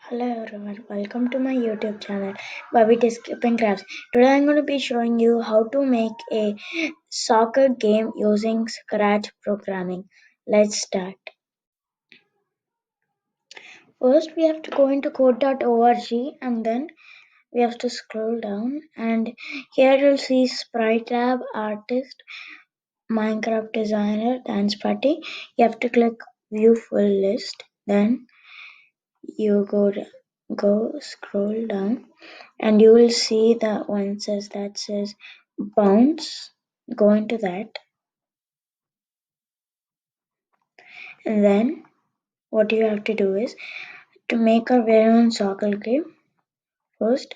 Hello everyone, welcome to my YouTube channel Bobby Skipping Crafts. Today I'm going to be showing you how to make a soccer game using Scratch programming. Let's start. First we have to go into code.org and then we have to scroll down, and here you'll see Sprite Lab, Artist, Minecraft Designer, Dance Party. You have to click View Full List, then you go scroll down and you will see the one that says bounce. Go into that, and then what you have to do is to make a very own soccer game. First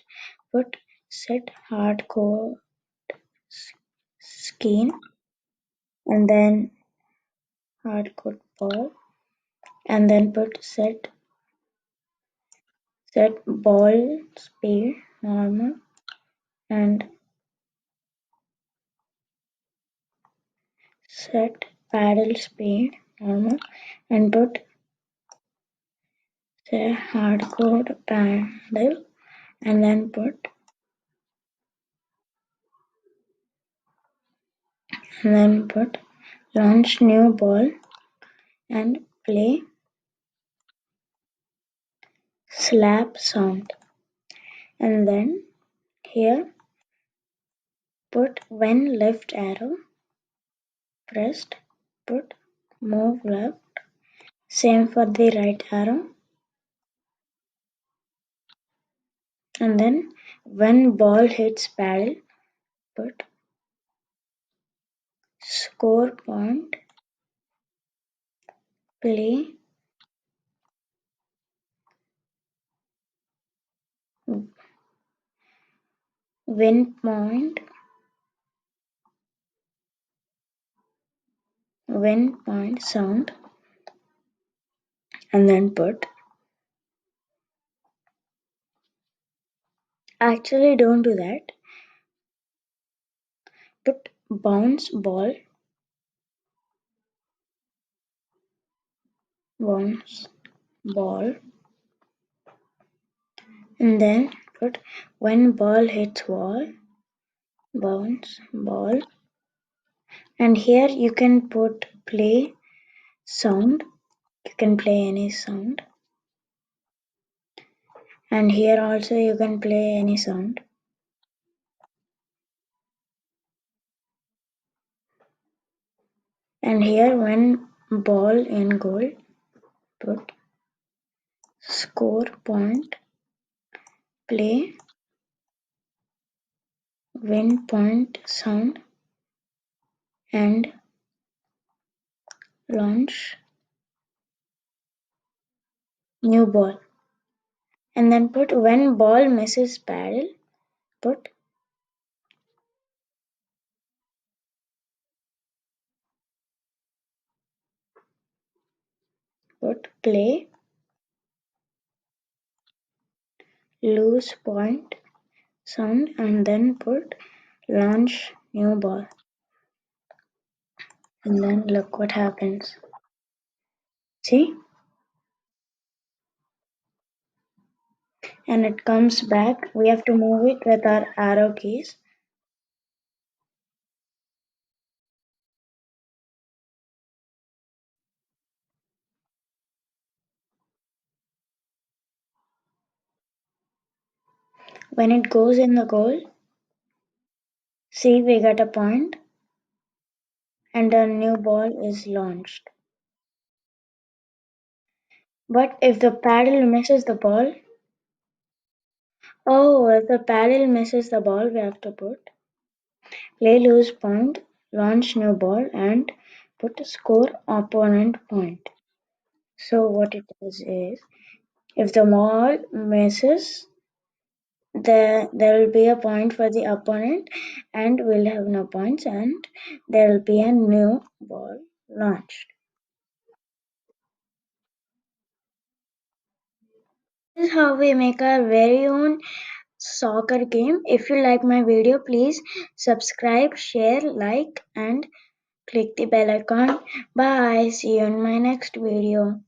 put set hardcore skin and then hardcore ball, and then put set ball speed normal and set paddle speed normal and put say hardcore paddle, and then put launch new ball and play slap sound, and then here put when left arrow pressed, put move left, same for the right arrow, and then when ball hits paddle, put score point, play win point, sound, and then actually don't do that, put bounce ball, and then put when ball hits wall, bounce ball, and here you can put play sound, you can play any sound, and here also you can play any sound, and here when ball in goal, put score point, play win point sound, and launch new ball, and then put when ball misses paddle, put play lose point sound, and then put launch new ball, and then look what happens. See? And it comes back. We have to move it with our arrow keys. When it goes in the goal, see, we get a point and a new ball is launched. But if the paddle misses the ball, if the paddle misses the ball, we have to put play lose point, launch new ball, and put score opponent point. So what it does is, if the ball misses, there will be a point for the opponent and we'll have no points, and there will be a new ball launched. This is how we make our very own soccer game. If you like my video, please subscribe, share, like, and click the bell icon. Bye. See you in my next video.